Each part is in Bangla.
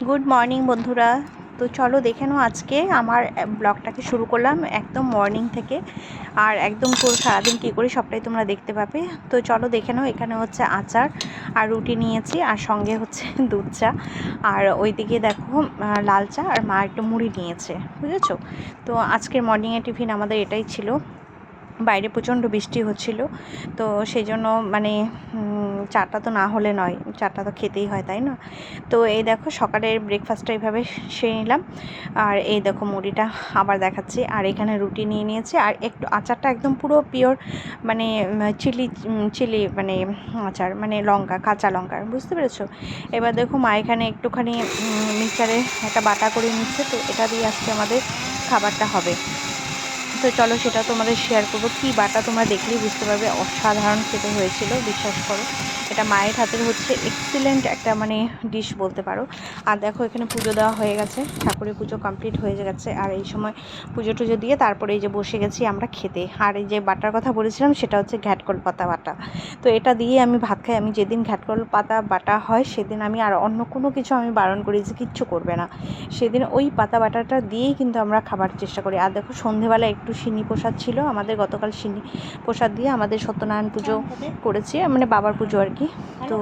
গুড মর্নিং বন্ধুরা। তো চলো দেখে নাও, আজকে আমার ব্লগটাকে শুরু করলাম একদম মর্নিং থেকে, আর একদম পুরো সারাদিন কী করি সবটাই তোমরা দেখতে পাবে। তো চলো দেখে নাও, এখানে হচ্ছে আচার আর রুটি নিয়েছি, আর সঙ্গে হচ্ছে দুধ চা, আর ওইদিকে দেখো লাল চা, আর মা একটু মুড়ি নিয়েছে, বুঝেছো। তো আজকের মর্নিংয়ে টিফিন আমাদের এটাই ছিল। বাইরে প্রচণ্ড বৃষ্টি হচ্ছিল, তো সেই জন্য মানে চাটা তো না হলে নয়, চাটা তো খেতেই হয়, তাই না। তো এই দেখো সকালের ব্রেকফাস্টটা এইভাবে সেরে নিলাম, আর এই দেখো মুড়িটা আবার দেখাচ্ছি, আর এখানে রুটি নিয়ে নিয়েছি, আর একটু আচারটা একদম পুরো পিওর মানে চিলি মানে আচার, মানে লঙ্কা, কাঁচা লঙ্কার, বুঝতে পেরেছো। এবার দেখো মা এখানে একটুখানি মিক্সচারে একটা বাটা করে নিচ্ছে, তো এটা দিয়ে আজকে আমাদের খাবারটা হবে। তো চলো সেটা তোমাদের শেয়ার করবো। কি বাটা তোমরা দেখলেই বুঝতে পারবে, অসাধারণ খেতে হয়েছিল, বিশ্বাস করো। এটা মায়ের হাতের হচ্ছে এক্সিলেন্ট একটা মানে ডিশ বলতে পারো। আর দেখো এখানে পুজো দেওয়া হয়ে গেছে, ঠাকুরের পুজো কমপ্লিট হয়ে গেছে, আর এই সময় পুজো টুজো দিয়ে তারপরে এই যে বসে গেছি আমরা খেতে। আর এই যে বাটার কথা বলেছিলাম সেটা হচ্ছে ঘ্যাটকল পাতা বাটা। তো এটা দিয়ে আমি ভাত খাই। আমি যেদিন ঘ্যাটকল পাতা বাটা হয় সেদিন আমি আর অন্য কোনো কিছু আমি বারণ করি যে কিচ্ছু করবে না, সেদিন ওই পাতা বাটাটা দিয়েই কিন্তু আমরা খাবার চেষ্টা করি। আর দেখো সন্ধেবেলা একটু সিন্নি প্রসাদ ছিল আমাদের, গতকাল সিন্নি প্রসাদ দিয়ে আমাদের সত্যনারায়ণ পুজো করেছি, মানে বাবার পুজো আর কি। তো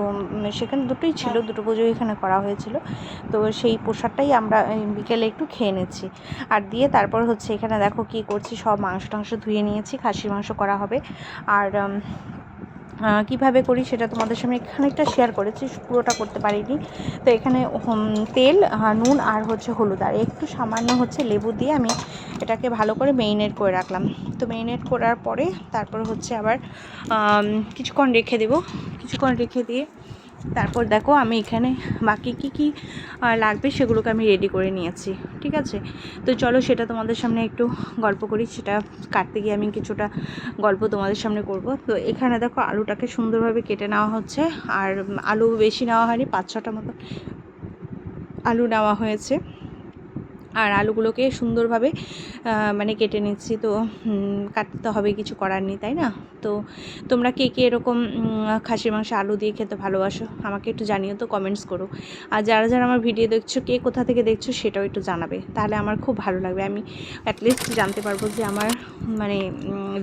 সেখানে দুটোই ছিল, দুটো পুজো এখানে করা হয়েছিল। তো সেই প্রসাদটাই আমরা বিকেলে একটু খেয়ে নিচ্ছি। আর দিয়ে তারপর হচ্ছে এখানে দেখো কি করছি, সব মাংস টাংস ধুয়ে নিয়েছি, খাসির মাংস করা হবে। আর কিভাবে করি সেটা তোমাদের সামনে খানিকটা শেয়ার করেছি, পুরোটা করতে পারিনি। তো এখানে তেল, নুন আর হচ্ছে হলুদ, আর একটু সামান্য হচ্ছে লেবু দিয়ে আমি এটাকে ভালো করে মেরিনেট করে রাখলাম। তো মেরিনেট করার পরে তারপর হচ্ছে আবার কিছুক্ষণ রেখে দেবো। কিছুক্ষণ রেখে দিয়ে তারপর দেখো আমি এখানে বাকি কি লাগবে সেগুলোকে আমি রেডি করে নিয়েছি, ঠিক আছে। তো চলো সেটা তোমাদের সামনে একটু গল্প করি, সেটা কাটতে গিয়ে আমি কিছুটা গল্প তোমাদের সামনে করব। তো এখানে দেখো আলুটাকে সুন্দরভাবে কেটে নেওয়া হচ্ছে, আর আলু বেশি নেওয়া হয়নি, 5-6টা মতো আলু নেওয়া হয়েছে, আর আলুগুলোকে সুন্দরভাবে মানে কেটে নিচ্ছি। তো কাটতে তো হবে, কিছু করার নেই, তাই না। তো তোমরা কে কে এরকম খাসির মাংস আলু দিয়ে খেতে ভালোবাসো আমাকে একটু জানিও তো, কমেন্টস করো। আর যারা যারা আমার ভিডিও দেখছো, কে কোথা থেকে দেখছো সেটাও একটু জানাবে, তাহলে আমার খুব ভালো লাগবে। আমি অ্যাটলিস্ট জানতে পারবো যে আমার মানে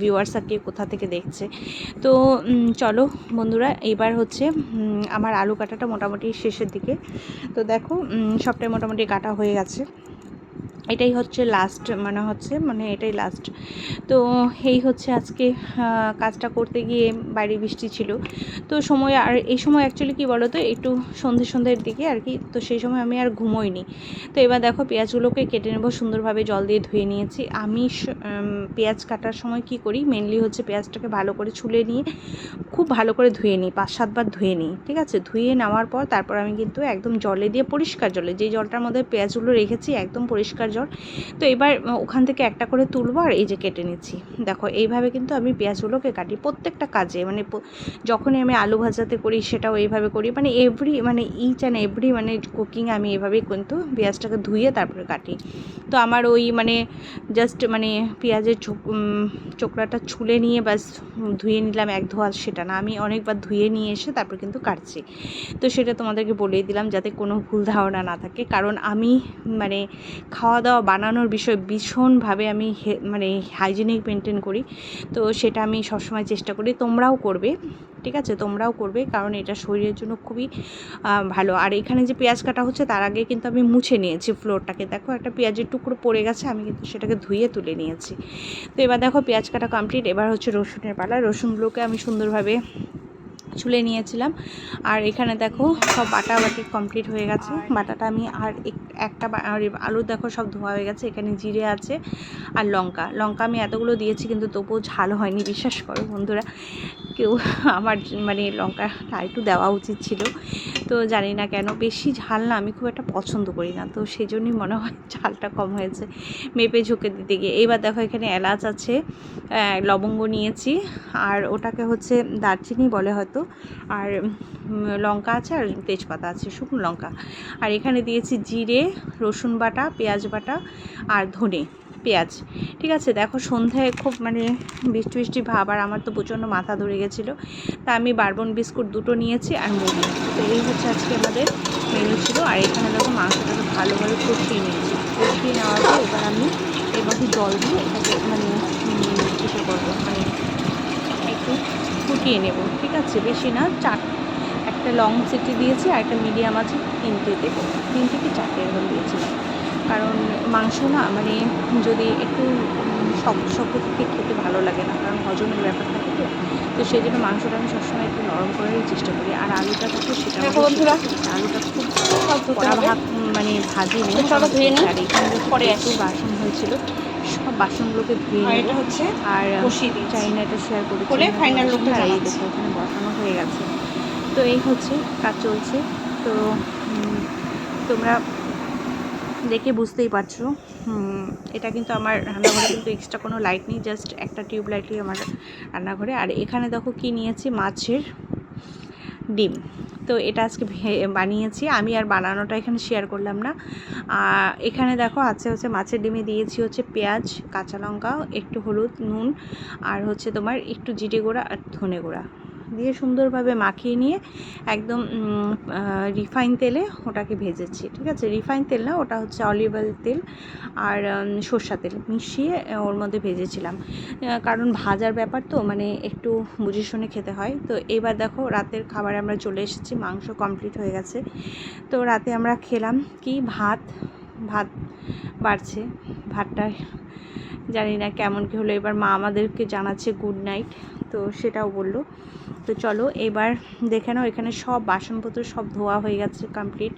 ভিউয়ার্সরা কে কোথা থেকে দেখছে। তো চলো বন্ধুরা, এবার হচ্ছে আমার আলু কাটাটা মোটামুটি শেষের দিকে। তো দেখো সবটাই মোটামুটি কাটা হয়ে গেছে, এটাই হচ্ছে লাস্ট, মানে এটাই লাস্ট। তো এই হচ্ছে আজকে কাজটা করতে গিয়ে বাইরে বৃষ্টি ছিল, তো সময়, আর এই সময় অ্যাকচুয়ালি কী বলো তো, একটু সন্ধ্যের দিকে আর কি, তো সেই সময় আমি আর ঘুমোইনি। তো এবার দেখো পেঁয়াজগুলোকে কেটে নেবো, সুন্দরভাবে জল দিয়ে ধুয়ে নিয়েছি। আমি পেঁয়াজ কাটার সময় কি করি, মেনলি হচ্ছে পেঁয়াজটাকে ভালো করে ছুলে নিয়ে খুব ভালো করে ধুয়ে নিই, 5-7 বার ধুয়ে নিই, ঠিক আছে। ধুয়ে নেওয়ার পর তারপর আমি কিন্তু একদম জলে দিয়ে, পরিষ্কার জলে, যেই জলটার মধ্যে পেঁয়াজগুলো রেখেছি একদম পরিষ্কার জল। তো এবার ওখান থেকে একটা করে তুলবো, আর এই যে কেটে নিচ্ছি। দেখো এইভাবে কিন্তু আমি পেঁয়াজগুলোকে কাটি প্রত্যেকটা কাজে, মানে যখনই আমি আলু ভাজাতে করি সেটাও এইভাবে করি, মানে ইচ অ্যান্ড এভরি মানে কুকিং আমি এভাবেই কিন্তু পেঁয়াজটাকে ধুয়ে তারপরে কাটি। তো আমার ওই মানে জাস্ট মানে পেঁয়াজের চোকলাটা ছুলে নিয়ে ব্যাস ধুয়ে নিলাম এক ধোয়া, সেটা না, আমি অনেকবার ধুয়ে নিয়ে এসে তারপর কিন্তু কাটছি। তো সেটা তোমাদেরকে বলেই দিলাম যাতে কোনো ভুল ধারণা না থাকে, কারণ আমি মানে খাওয়া দাওয়া বানানোর বিষয় ভীষণভাবে আমি মানে হাইজিনিক মেনটেন করি। তো সেটা আমি সবসময় চেষ্টা করি, তোমরাও করবে, ঠিক আছে, তোমরাও করবে, কারণ এটা শরীরের জন্য খুবই ভালো। আর এখানে যে পেঁয়াজ কাটা হচ্ছে তার আগে কিন্তু আমি মুছে নিয়েছি ফ্লোরটাকে, দেখো একটা পেঁয়াজের টুকরো পড়ে গেছে, আমি কিন্তু সেটাকে ধুয়ে তুলে নিয়েছি। তো এবার দেখো পেঁয়াজ কাটা কমপ্লিট, এবার হচ্ছে রসুনের পালা। রসুনগুলোকে আমি সুন্দরভাবে ছুলে নিয়েছিলাম, আর এখানে দেখো সব বাটাবাটি কমপ্লিট হয়ে গেছে। বাটাটা আমি আর একটা আলু দেখো সব ধোয়া হয়ে গেছে। এখানে জিরে আছে আর লঙ্কা আমি এতগুলো দিয়েছি, কিন্তু তবুও ঝাল হয়নি, বিশ্বাস করো বন্ধুরা। কেউ আমার মানে লঙ্কাটা একটু দেওয়া উচিত ছিল, তো জানি না কেন, বেশি ঝাল না আমি খুব একটা পছন্দ করি না, তো সেই জন্যই মনে হয় ঝালটা কম হয়েছে মেপে ঝুঁকে দিতে গিয়ে। এইবার দেখো এখানে এলাচ আছে, লবঙ্গ নিয়েছি, আর ওটাকে হচ্ছে দারচিনি বলে হয়তো, আর লঙ্কা আছে, আর তেজপাতা আছে, শুকনো লঙ্কা। আর এখানে দিয়েছি জিরে, রসুন বাটা, পেঁয়াজ বাটা, আর ধনে, পেঁয়াজ, ঠিক আছে। দেখো সন্ধ্যায় খুব মানে বৃষ্টি বৃষ্টি ভাব, আর আমার তো প্রচণ্ড মাথা ধরে গেছিলো, তা আমি বারবন বিস্কুট 2টো নিয়েছি আর মুড়ি। তো এই হচ্ছে আজকে আমাদের মেনু ছিল। আর এখানে দেখো মাংসটাকে ভালোভাবে কষিয়ে নিয়েছি। কষিয়ে নেওয়ার পর এবার আমি এর মধ্যে জল দিয়ে এটাকে মানে ইসে করবো, মানে একটু ফুটিয়ে নেব, ঠিক আছে? বেশি না, একটা লং সিটি দিয়েছি আর একটা মিডিয়াম আছে 3টে দেবো, 3টে কি 4টে এরকম দিয়েছিলাম। কারণ মাংস না মানে যদি একটু শক্ত শক্ত থেকে খেতে ভালো লাগে না, কারণ হজমের ব্যাপার থাকে। তো সেই জন্য মাংসটা আমি সবসময় একটু নরম করারই চেষ্টা করি। আর আলুটা থাকে সেটা আলুটা খুব কড়া ভাগ মানে ভাজি নেই। আর এখানে পরে একটু বাসন হয়েছিল, সব বাসনগুলোকে ধুয়ে নেব। হচ্ছে আর চাইনাটা শেয়ার করেছি ফাইনাল লুকটা, আর এই দেখো ওখানে বসানো হয়ে গেছে। তো এই হচ্ছে কাজ চলছে। তো তোমরা দেখে বুঝতেই পারছো, এটা কিন্তু আমার রান্নাঘরে কিন্তু এক্সট্রা কোনো লাইট নেই, জাস্ট একটা টিউব লাইটই আমার রান্নাঘরে। আর এখানে দেখো কি নিয়েছি, মাছের ডিম। তো এটা আজকে বানিয়েছি আমি, আর বানানোটা এখানে শেয়ার করলাম না। এখানে দেখো হচ্ছে মাছের ডিমে দিয়েছি হচ্ছে পেঁয়াজ, কাঁচা লঙ্কা, একটু হলুদ, নুন, আর হচ্ছে তোমার একটু জিরে গুঁড়া আর ধনে গুঁড়া দিয়ে সুন্দরভাবে মাখিয়ে নিয়ে একদম রিফাইন তেলে ওটাকে ভেজেছি, ঠিক আছে? রিফাইন তেল না, ওটা হচ্ছে অলিভ অয়েল তেল আর সর্ষা তেল মিশিয়ে ওর মধ্যে ভেজেছিলাম। কারণ ভাজার ব্যাপার তো মানে একটু বুঝে শুনে খেতে হয়। তো এবার দেখো রাতের খাবারে আমরা চলে এসেছি, মাংস কমপ্লিট হয়ে গেছে। তো রাতে আমরা খেলাম কি, ভাত বাড়ছে, ভাতটা জানি না কেমন কি হলো। এবার মা আমাদেরকে জানাচ্ছে গুড নাইট, তো সেটাও বললো। তো চলো এবার দেখে নাও, এখানে সব বাসনপত্র সব ধোয়া হয়ে গেছে কমপ্লিট,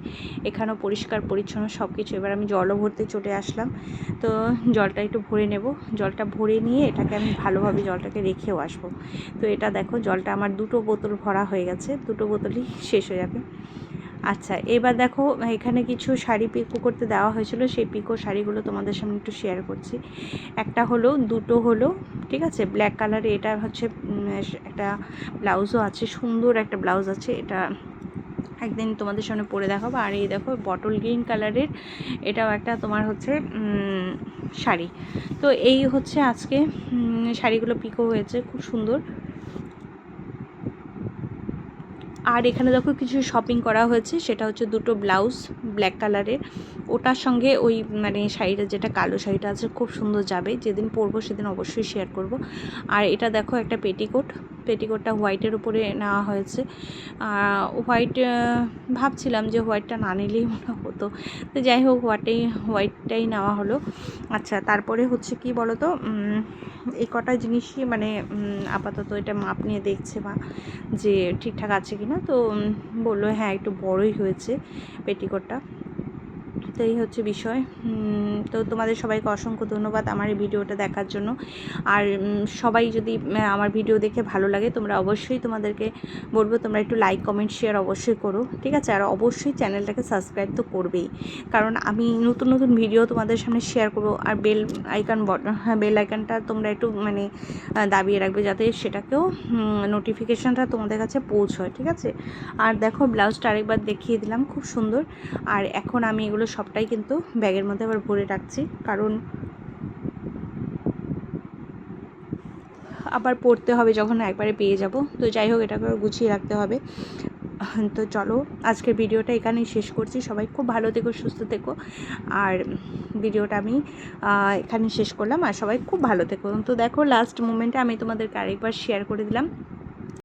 এখানেও পরিষ্কার পরিচ্ছন্ন সব কিছু। এবার আমি জলও ভরতে চলে আসলাম। তো জলটা একটু ভরে নেব, জলটা ভরে নিয়ে এটাকে আমি ভালোভাবে জলটাকে রেখেও আসবো। তো এটা দেখো জলটা আমার 2টো বোতল ভরা হয়ে গেছে, 2টো বোতলই শেষ হয়ে যাবে। আচ্ছা এবার দেখো এখানে কিছু শাড়ি পিকো করতে দেওয়া হয়েছিল, সেই পিকো শাড়িগুলো তোমাদের সামনে একটু শেয়ার করছি। একটা হলো, দুটো হলো, ঠিক আছে? ব্ল্যাক কালারে, এটা হচ্ছে একটা ব্লাউজও আছে, সুন্দর একটা ব্লাউজ আছে, এটা একদিন তোমাদের সামনে পরে দেখাবো। আর এই দেখো বটল গ্রিন কালারের, এটাও একটা তোমার হচ্ছে শাড়ি। তো এই হচ্ছে আজকে শাড়িগুলো পিকো হয়েছে, খুব সুন্দর। আর এখানে দেখো কিছু শপিং করা হয়েছে, সেটা হচ্ছে 2টো ব্লাউজ ব্ল্যাক কালারের, ওটার সঙ্গে ওই মানে শাড়িটা, যেটা কালো শাড়িটা আছে, খুব সুন্দর যাবে। যেদিন পরবো সেদিন অবশ্যই শেয়ার করব। আর এটা দেখো একটা পেটিকোটটা হোয়াইটের উপরে নেওয়া হয়েছে। হোয়াইট ভাবছিলাম যে হোয়াইটটা না নিলেই মনে হতো, তো যাই হোক হোয়াইটটাই নেওয়া হলো। আচ্ছা তারপরে হচ্ছে কি বলো তো, এই কটা জিনিসই মানে আপাতত এটা মাপ নিয়ে দেখছে মা যে ঠিকঠাক আছে কি না। তো বললো হ্যাঁ একটু বড়ই হয়েছে পেটিকোটটা। তো এই হচ্ছে বিষয়। তো তোমাদের সবাইকে অসংখ্য ধন্যবাদ আমার এই ভিডিওটা দেখার জন্য। আর সবাই যদি আমার ভিডিও দেখে ভালো লাগে, তোমরা অবশ্যই, তোমাদেরকে বলবো তোমরা একটু লাইক কমেন্ট শেয়ার অবশ্যই করো, ঠিক আছে? আর অবশ্যই চ্যানেলটাকে সাবস্ক্রাইব তো করবেই, কারণ আমি নতুন নতুন ভিডিও তোমাদের সামনে শেয়ার করবো। আর বেল আইকনটা তোমরা একটু মানে দাবিয়ে রাখবে, যাতে সেটাকেও নোটিফিকেশানটা তোমাদের কাছে পৌঁছয়, ঠিক আছে? আর দেখো ব্লাউজটা আরেকবার দেখিয়ে দিলাম, খুব সুন্দর। আর এখন আমি এগুলো সবটাই কিন্তু ব্যাগের মধ্যে আবার ভরে রাখছি, কারণ আবার পড়তে হবে যখন একবারে পেয়ে যাব। তো যাই হোক এটাকে গুছিয়ে রাখতে হবে। তো চলো আজকের ভিডিওটা এখানেই শেষ করছি। সবাই খুব ভালো থেকো, সুস্থ থেকো। আর ভিডিওটা আমি এখানেই শেষ করলাম। আর সবাই খুব ভালো থেকো। তো দেখো লাস্ট মোমেন্টে আমি তোমাদেরকে আরেকবার শেয়ার করে দিলাম।